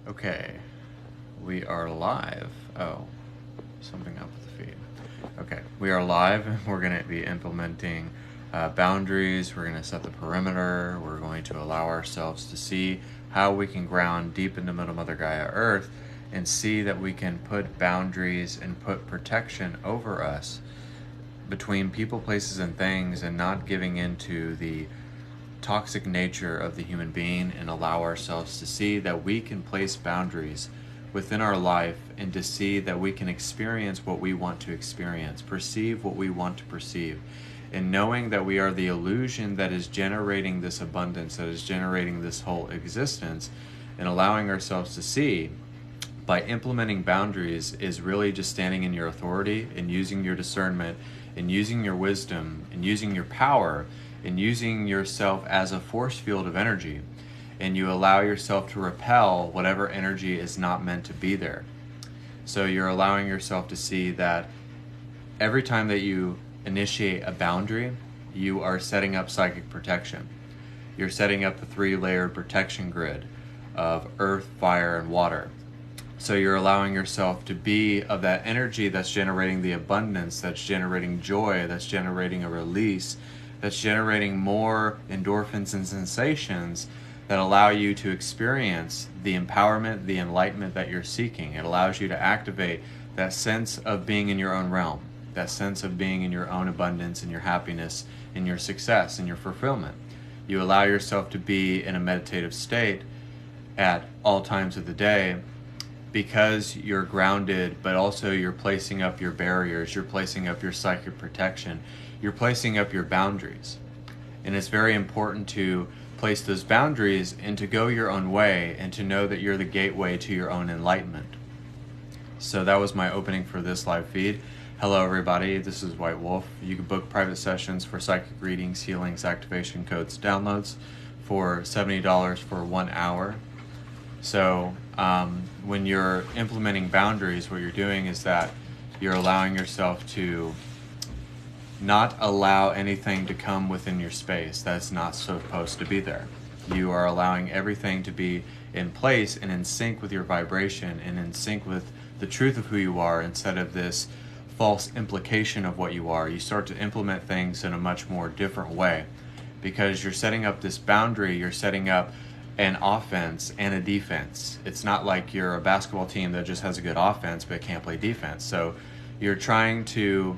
Okay, we are live. Oh, something up with the feed. Okay, we are live and we're going to be implementing boundaries. We're going to set the perimeter. We're going to allow ourselves to see how we can ground deep into Middle Mother Gaia Earth and see that we can put boundaries and put protection over us between people, places, and things, and not giving into the toxic nature of the human being, and allow ourselves to see that we can place boundaries within our life and to see that we can experience what we want to experience, perceive what we want to perceive, and knowing that we are the illusion that is generating this abundance, that is generating this whole existence, and allowing ourselves to see by implementing boundaries is really just standing in your authority and using your discernment and using your wisdom and using your power and using yourself as a force field of energy, and you allow yourself to repel whatever energy is not meant to be there. So you're allowing yourself to see that every time that you initiate a boundary, you are setting up psychic protection. You're setting up the 3-layered protection grid of earth, fire, and water. So you're allowing yourself to be of that energy that's generating the abundance, that's generating joy, that's generating a release, that's generating more endorphins and sensations that allow you to experience the empowerment, the enlightenment that you're seeking. It allows you to activate that sense of being in your own realm, that sense of being in your own abundance and your happiness and your success and your fulfillment. You allow yourself to be in a meditative state at all times of the day because you're grounded, but also you're placing up your barriers, you're placing up your psychic protection, you're placing up your boundaries. And it's very important to place those boundaries and to go your own way and to know that you're the gateway to your own enlightenment. So that was my opening for this live feed. Hello everybody, this is White Wolf. You can book private sessions for psychic readings, healings, activation codes, downloads for $70 for 1 hour. So when you're implementing boundaries, what you're doing is that you're allowing yourself to not allow anything to come within your space that's not supposed to be there. You are allowing everything to be in place and in sync with your vibration and in sync with the truth of who you are instead of this false implication of what you are. You start to implement things in a much more different way because you're setting up this boundary, you're setting up an offense and a defense. It's not like you're a basketball team that just has a good offense but can't play defense. So you're trying to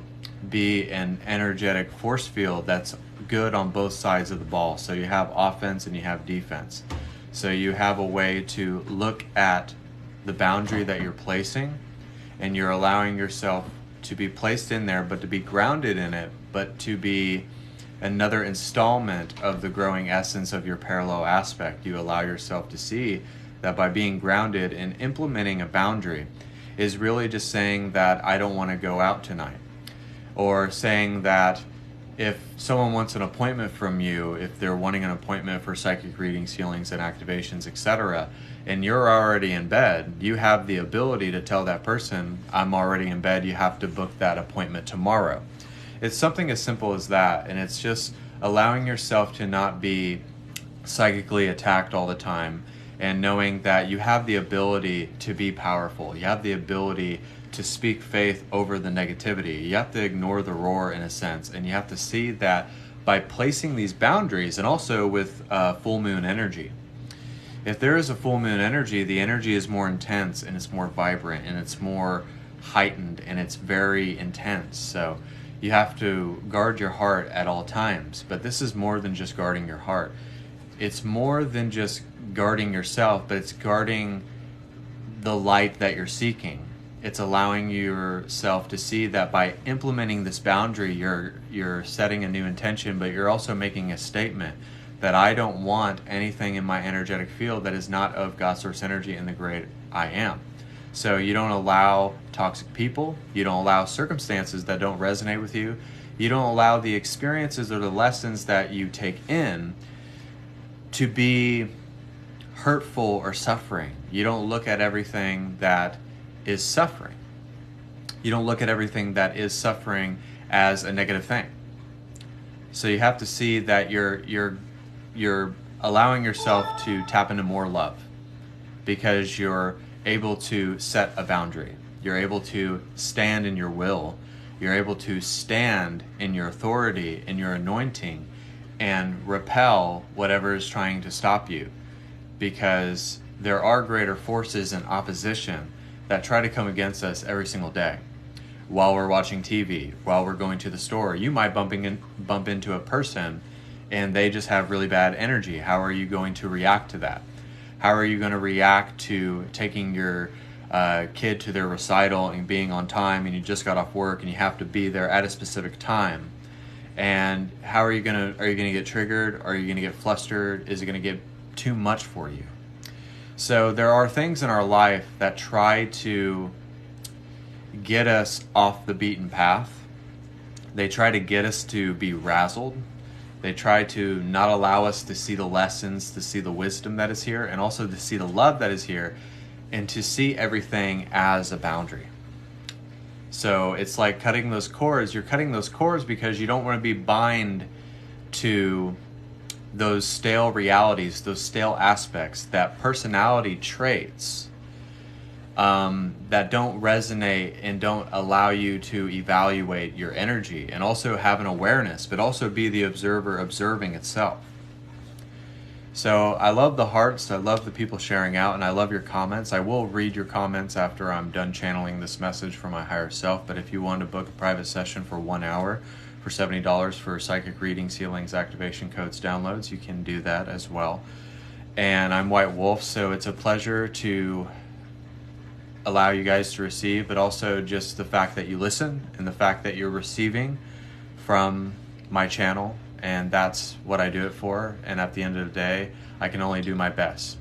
be an energetic force field that's good on both sides of the ball. So you have offense and you have defense. So you have a way to look at the boundary that you're placing, and you're allowing yourself to be placed in there, but to be grounded in it, but to be another installment of the growing essence of your parallel aspect. You allow yourself to see that by being grounded and implementing a boundary is really just saying that I don't want to go out tonight. Or saying that if someone wants an appointment from you, if they're wanting an appointment for psychic readings, healings, and activations, etc., and you're already in bed, you have the ability to tell that person, I'm already in bed, you have to book that appointment tomorrow. It's something as simple as that, and it's just allowing yourself to not be psychically attacked all the time, and knowing that you have the ability to be powerful. You have the ability to speak faith over the negativity. You have to ignore the roar in a sense, and you have to see that by placing these boundaries, and also with full moon energy. If there is a full moon energy, the energy is more intense and it's more vibrant and it's more heightened and it's very intense. So you have to guard your heart at all times. But this is more than just guarding your heart. It's more than just guarding yourself, but it's guarding the light that you're seeking. It's allowing yourself to see that by implementing this boundary, you're setting a new intention, but you're also making a statement that I don't want anything in my energetic field that is not of God Source energy and the great I am. So you don't allow toxic people, you don't allow circumstances that don't resonate with you, you don't allow the experiences or the lessons that you take in to be hurtful or suffering. You don't look at everything that is suffering. You don't look at everything that is suffering as a negative thing. So you have to see that you're allowing yourself to tap into more love. because you're able to set a boundary. You're able to stand in your will. You're able to stand in your authority, in your anointing, and repel whatever is trying to stop you. Because there are greater forces in opposition that try to come against us every single day. While we're watching TV, while we're going to the store, you might bump into a person and they just have really bad energy. How are you going to react to that? How are you going to react to taking your kid to their recital and being on time, and you just got off work and you have to be there at a specific time? And how are you going to get triggered? Are you going to get flustered? Is it going to get too much for you? So there are things in our life that try to get us off the beaten path. They try to get us to be razzled. They try to not allow us to see the lessons, to see the wisdom that is here, and also to see the love that is here, and to see everything as a boundary. So it's like cutting those cords. You're cutting those cords because you don't want to be bind to those stale realities, those stale aspects, that personality traits that don't resonate and don't allow you to evaluate your energy and also have an awareness, but also be the observer observing itself. So I love the hearts, I love the people sharing out, and I love your comments. I will read your comments after I'm done channeling this message for my higher self, but if you want to book a private session for 1 hour for $70 for psychic readings, healings, activation codes, downloads, you can do that as well. And I'm White Wolf, so it's a pleasure to allow you guys to receive, but also just the fact that you listen and the fact that you're receiving from my channel, and that's what I do it for. And at the end of the day, I can only do my best.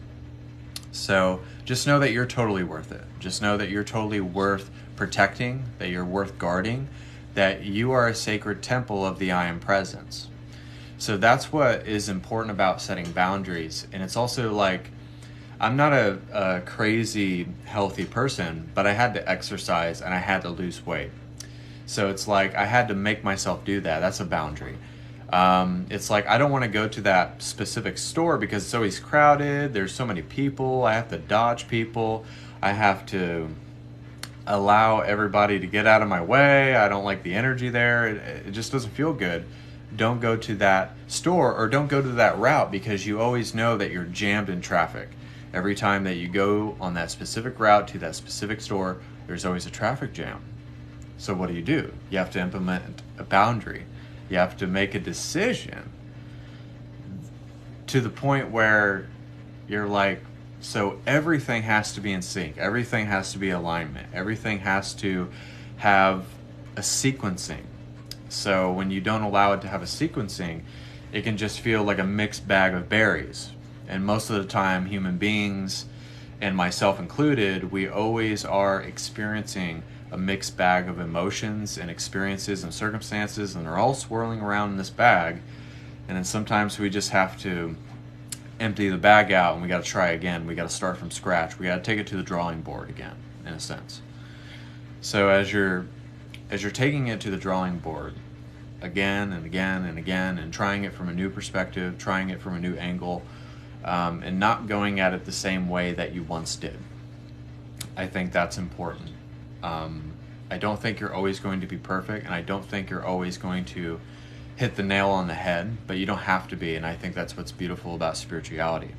So just know that you're totally worth it. Just know that you're totally worth protecting, that you're worth guarding, that you are a sacred temple of the I Am Presence. So that's what is important about setting boundaries. And it's also like, I'm not a crazy healthy person, but I had to exercise and I had to lose weight. So it's like I had to make myself do that. That's a boundary. It's like I don't want to go to that specific store because it's always crowded. There's so many people. I have to dodge people. I have to allow everybody to get out of my way. I don't like the energy there. It just doesn't feel good. Don't go to that store or don't go to that route because you always know that you're jammed in traffic. Every time that you go on that specific route to that specific store, there's always a traffic jam. So what do? You have to implement a boundary. You have to make a decision to the point where you're like, so everything has to be in sync. Everything has to be alignment. Everything has to have a sequencing. So when you don't allow it to have a sequencing, it can just feel like a mixed bag of berries. And most of the time, human beings, and myself included, we always are experiencing a mixed bag of emotions and experiences and circumstances, and they're all swirling around in this bag. And then sometimes we just have to empty the bag out, and we got to try again. We got to start from scratch. We got to take it to the drawing board again, in a sense. So as you're taking it to the drawing board again and again and again, and trying it from a new perspective, trying it from a new angle, and not going at it the same way that you once did. I think that's important. I don't think you're always going to be perfect, and I don't think you're always going to hit the nail on the head, but you don't have to be, and I think that's what's beautiful about spirituality,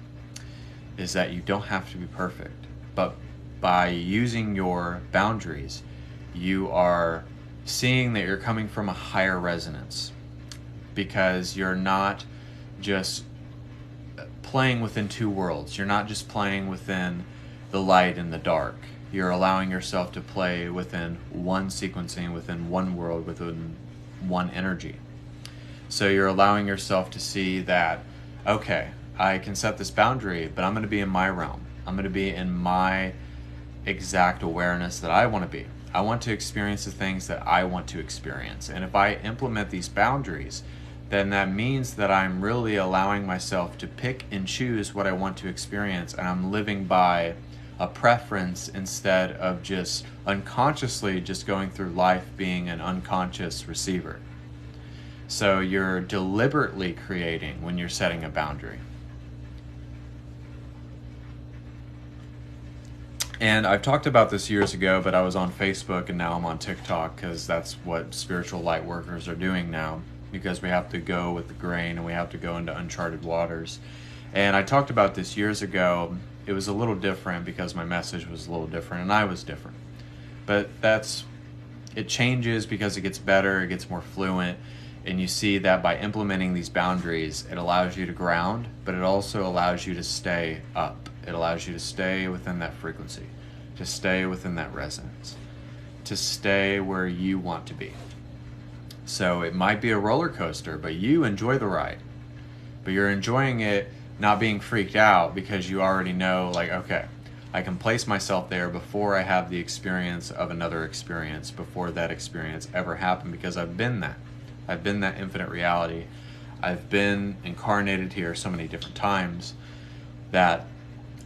is that you don't have to be perfect. But by using your boundaries, you are seeing that you're coming from a higher resonance, because you're not just playing within two worlds. You're not just playing within the light and the dark. You're allowing yourself to play within one sequencing, within one world, within one energy. So you're allowing yourself to see that, okay, I can set this boundary, but I'm going to be in my realm. I'm going to be in my exact awareness that I want to be. I want to experience the things that I want to experience. And if I implement these boundaries, then that means that I'm really allowing myself to pick and choose what I want to experience, and I'm living by a preference instead of just unconsciously just going through life being an unconscious receiver. So you're deliberately creating when you're setting a boundary. And I've talked about this years ago, but I was on Facebook and now I'm on TikTok because that's what spiritual light workers are doing now, because we have to go with the grain and we have to go into uncharted waters. And I talked about this years ago. It was a little different because my message was a little different and I was different. But it changes because it gets better, it gets more fluent, and you see that by implementing these boundaries, it allows you to ground, but it also allows you to stay up. It allows you to stay within that frequency, to stay within that resonance, to stay where you want to be. So it might be a roller coaster, but you enjoy the ride. But you're enjoying it not being freaked out because you already know, like, okay, I can place myself there before I have the experience of another experience, before that experience ever happened, because I've been that. I've been that infinite reality. I've been incarnated here so many different times that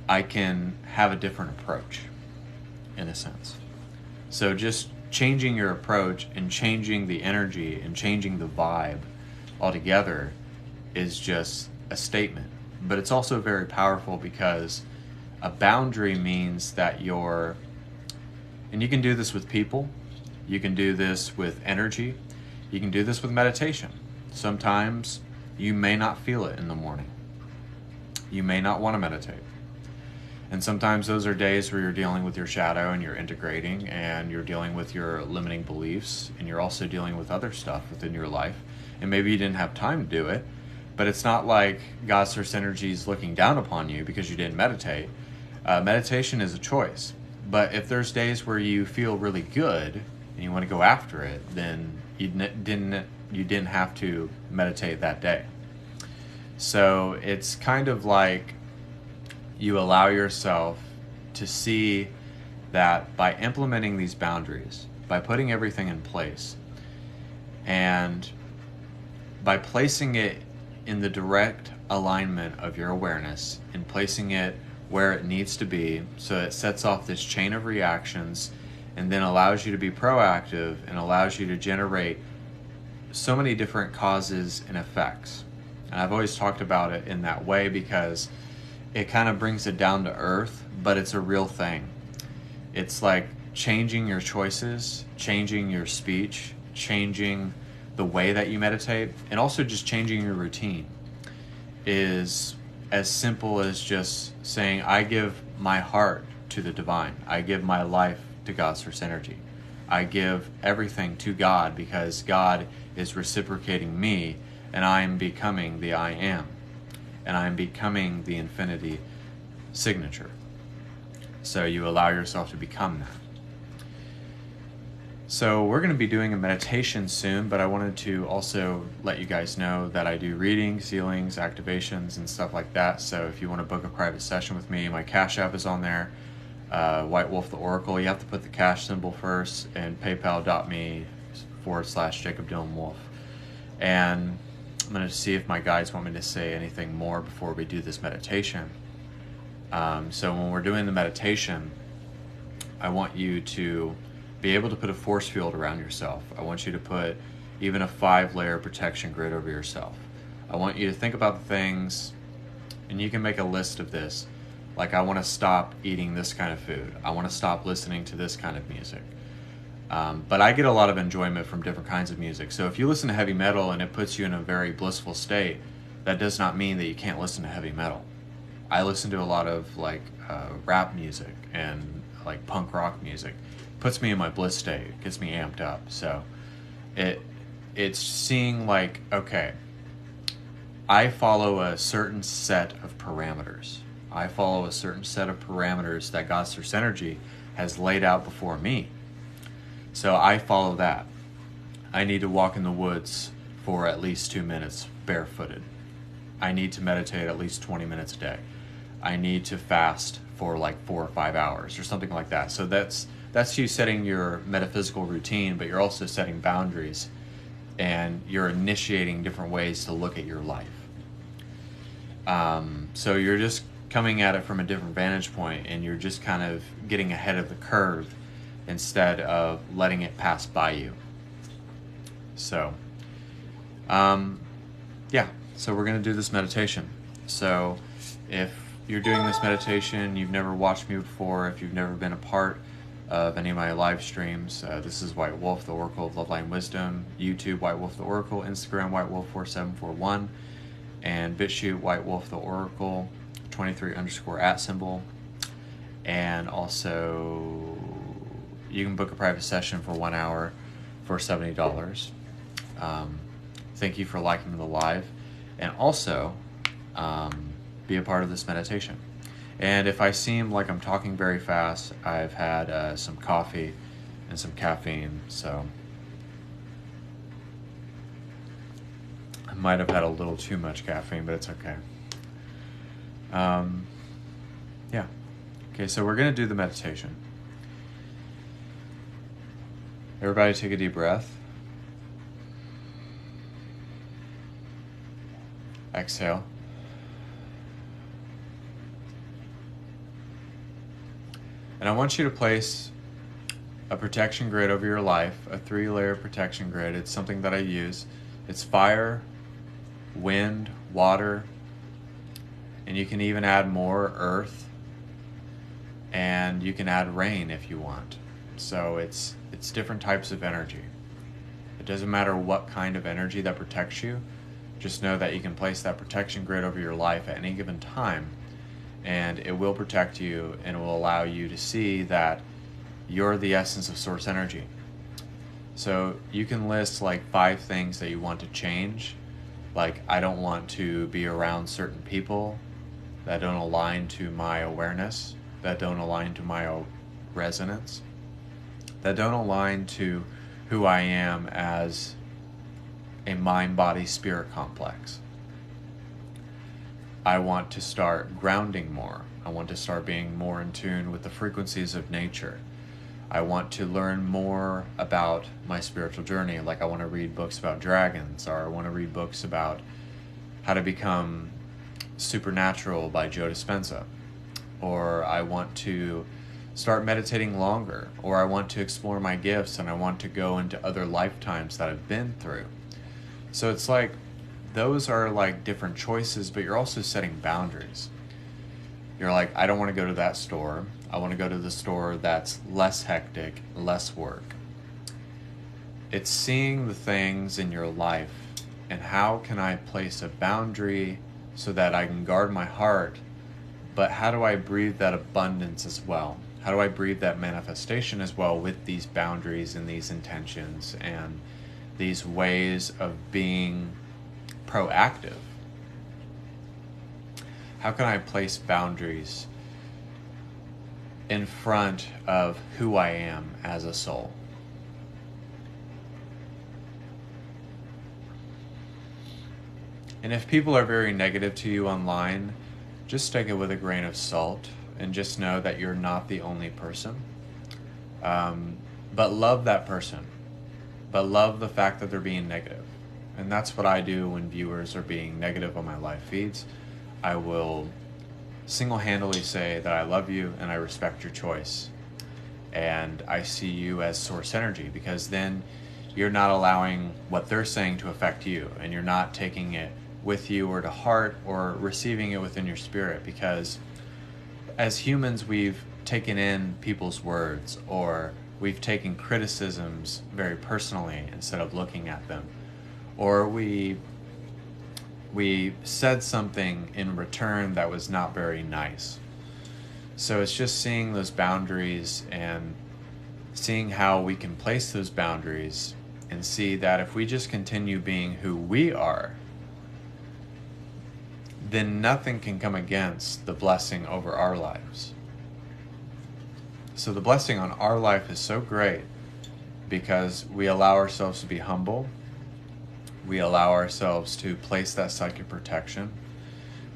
I can have a different approach, in a sense. So just changing your approach and changing the energy and changing the vibe altogether is just a statement. But it's also very powerful because a boundary means that and you can do this with people, you can do this with energy, you can do this with meditation. Sometimes you may not feel it in the morning. You may not want to meditate. And sometimes those are days where you're dealing with your shadow and you're integrating and you're dealing with your limiting beliefs and you're also dealing with other stuff within your life. And maybe you didn't have time to do it, but it's not like God's source energy is looking down upon you because you didn't meditate. Meditation is a choice. But if there's days where you feel really good and you want to go after it, then you didn't have to meditate that day. So it's kind of like you allow yourself to see that by implementing these boundaries, by putting everything in place, and by placing it in the direct alignment of your awareness and placing it where it needs to be, so it sets off this chain of reactions and then allows you to be proactive and allows you to generate so many different causes and effects. And I've always talked about it in that way because it kind of brings it down to earth, but it's a real thing. It's like changing your choices, changing your speech, changing the way that you meditate, and also just changing your routine is as simple as just saying, I give my heart to the divine. I give my life to God's source energy. I give everything to God because God is reciprocating me and I am becoming the I am. And I am becoming the infinity signature. So you allow yourself to become that. So we're going to be doing a meditation soon, but I wanted to also let you guys know that I do readings, healings, activations, and stuff like that. So if you want to book a private session with me, my Cashapp is on there, whitewolftheoracle. You have to put the cash symbol first, and paypal.me/Jacob Dylan Wolf. And I'm going to see if my guides want me to say anything more before we do this meditation. So when we're doing the meditation, I want you to be able to put a force field around yourself. I want you to put even a 5-layer protection grid over yourself. I want you to think about the things, and you can make a list of this. Like, I want to stop eating this kind of food. I want to stop listening to this kind of music. But I get a lot of enjoyment from different kinds of music. So if you listen to heavy metal and it puts you in a very blissful state, that does not mean that you can't listen to heavy metal. I listen to a lot of rap music and like punk rock music. Puts me in my bliss state, gets me amped up. So it's seeing like, okay, I follow a certain set of parameters. I follow a certain set of parameters that God's source energy has laid out before me. So I follow that. I need to walk in the woods for at least 2 minutes barefooted. I need to meditate at least 20 minutes a day. I need to fast for like 4 or 5 hours or something like that. So that's you setting your metaphysical routine, but you're also setting boundaries and you're initiating different ways to look at your life. So you're just coming at it from a different vantage point and you're just kind of getting ahead of the curve instead of letting it pass by you. So, so we're going to do this meditation. So if you're doing this meditation, you've never watched me before, if you've never been a part of any of my live streams, this is White Wolf, the Oracle of Love, Light, and Wisdom. YouTube, White Wolf, the Oracle. Instagram, White Wolf 4741. And BitChute, White Wolf, the Oracle, 23_@ And also, you can book a private session for 1 hour for $70. Thank you for liking the live. And also, be a part of this meditation. And if I seem like I'm talking very fast, I've had some coffee and some caffeine, so I might have had a little too much caffeine, but it's okay. Yeah. Okay, so we're going to do the meditation. Everybody take a deep breath. Exhale. And I want you to place a protection grid over your life, a 3-layer protection grid. It's something that I use. It's fire, wind, water, and you can even add more earth, and you can add rain if you want. So it's different types of energy. It doesn't matter what kind of energy that protects you. Just know that you can place that protection grid over your life at any given time, and it will protect you, and it will allow you to see that you're the essence of source energy. So you can list like 5 things that you want to change. Like, I don't want to be around certain people that don't align to my awareness, that don't align to my resonance, that don't align to who I am as a mind-body-spirit complex. I want to start grounding more. I want to start being more in tune with the frequencies of nature. I want to learn more about my spiritual journey. Like, I want to read books about dragons, or I want to read books about how to become supernatural by Joe Dispenza. Or I want to start meditating longer. Or I want to explore my gifts, and I want to go into other lifetimes that I've been through. So it's like, those are like different choices, but you're also setting boundaries. You're like, I don't want to go to that store. I want to go to the store that's less hectic, less work. It's seeing the things in your life and how can I place a boundary so that I can guard my heart, but how do I breathe that abundance as well? How do I breathe that manifestation as well with these boundaries and these intentions and these ways of being proactive? How can I place boundaries in front of who I am as a soul? And if people are very negative to you online, just take it with a grain of salt and just know that you're not the only person. But love that person. But love the fact that they're being negative. And that's what I do when viewers are being negative on my live feeds. I will single-handedly say that I love you and I respect your choice. And I see you as source energy, because then you're not allowing what they're saying to affect you, and you're not taking it with you or to heart or receiving it within your spirit, because as humans we've taken in people's words, or we've taken criticisms very personally instead of looking at them, or we said something in return that was not very nice. So it's just seeing those boundaries and seeing how we can place those boundaries and see that if we just continue being who we are, then nothing can come against the blessing over our lives. So the blessing on our life is so great because we allow ourselves to be humble. We allow ourselves to place that psychic protection,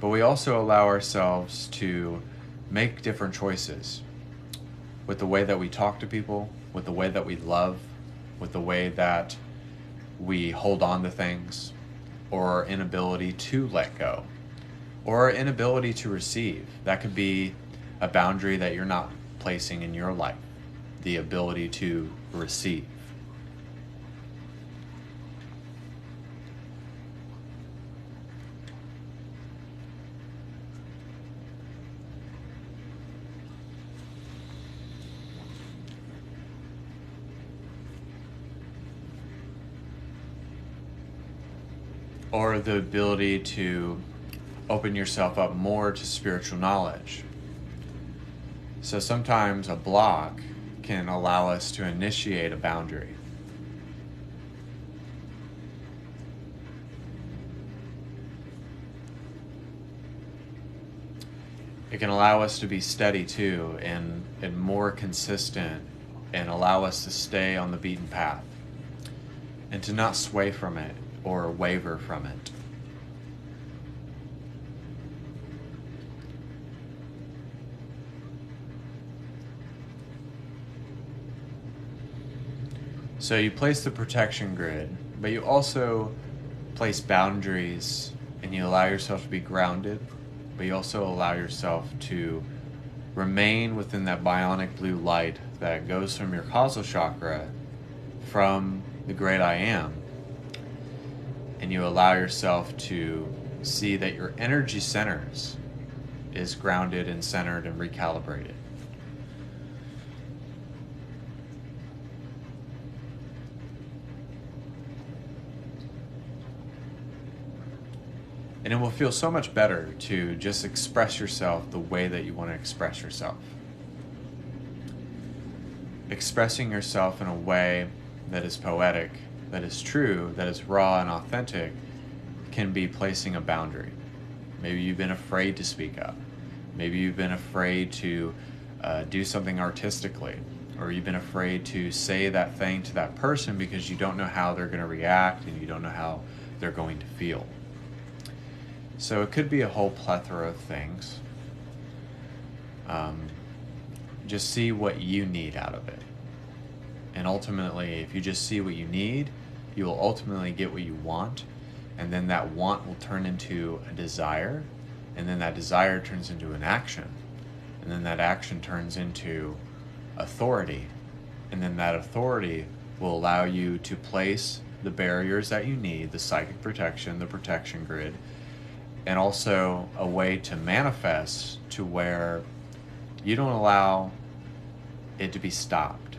but we also allow ourselves to make different choices with the way that we talk to people, with the way that we love, with the way that we hold on to things, or our inability to let go, or our inability to receive. That could be a boundary that you're not placing in your life, the ability to receive. or the ability to open yourself up more to spiritual knowledge. So sometimes a block can allow us to initiate a boundary. It can allow us to be steady too, and more consistent, and allow us to stay on the beaten path and to not sway from it or waver from it. So you place the protection grid, but you also place boundaries, and you allow yourself to be grounded, but you also allow yourself to remain within that bionic blue light that goes from your causal chakra, from the great I am. And you allow yourself to see that your energy centers is grounded and centered and recalibrated. And it will feel so much better to just express yourself the way that you want to express yourself. Expressing yourself in a way that is poetic, that is true, that is raw and authentic, can be placing a boundary. Maybe you've been afraid to speak up. Maybe you've been afraid to do something artistically, or you've been afraid to say that thing to that person because you don't know how they're going to react and you don't know how they're going to feel. So it could be a whole plethora of things. Just see what you need out of it. And ultimately, if you just see what you need, you will ultimately get what you want. And then that want will turn into a desire. And then that desire turns into an action. And then that action turns into authority. And then that authority will allow you to place the barriers that you need, the psychic protection, the protection grid, and also a way to manifest to where you don't allow it to be stopped.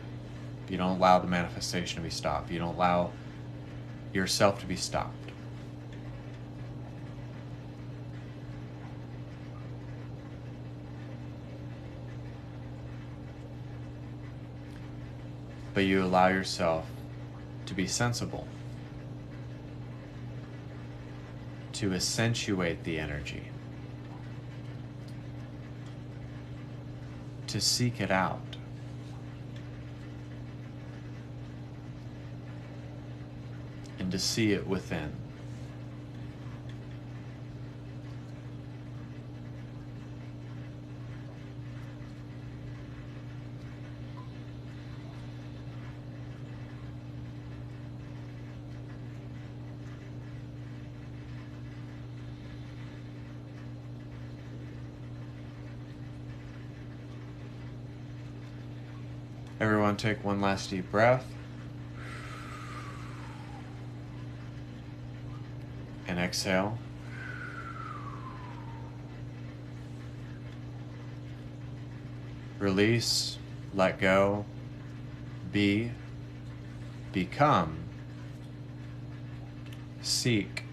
You don't allow the manifestation to be stopped. You don't allow yourself to be stopped. But you allow yourself to be sensible, to accentuate the energy, to seek it out, and to see it within. Everyone take one last deep breath. And exhale. Release, let go, be, become, seek,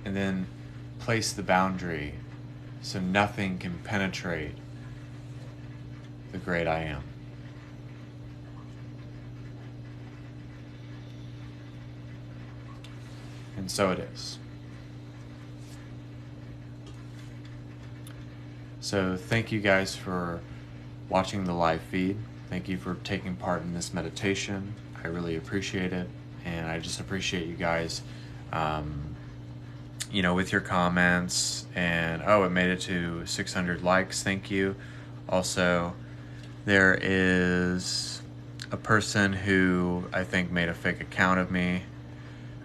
and then place the boundary so nothing can penetrate the great I am. And so it is. So thank you guys for watching the live feed. Thank you for taking part in this meditation. I really appreciate it. And I just appreciate you guys, with your comments. And, it made it to 600 likes. Thank you. Also, there is a person who I think made a fake account of me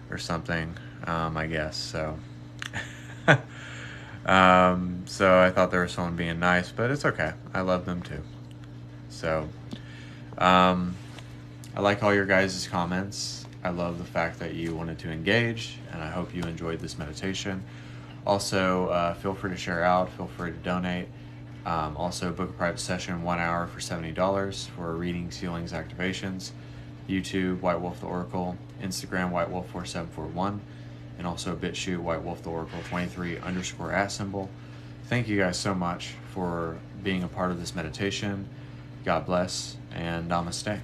or something, I guess. So, so I thought there was someone being nice, but it's okay. I love them too. So, I like all your guys' comments. I love the fact that you wanted to engage, and I hope you enjoyed this meditation. Also, feel free to share out. Feel free to donate. Also, book a private session, 1 hour for $70 for readings, healings, activations. YouTube, White Wolf the Oracle, Instagram, whitewolf4741, and also BitChute, White Wolf the Oracle 23_@symbol. Thank you guys so much for being a part of this meditation. God bless, and namaste.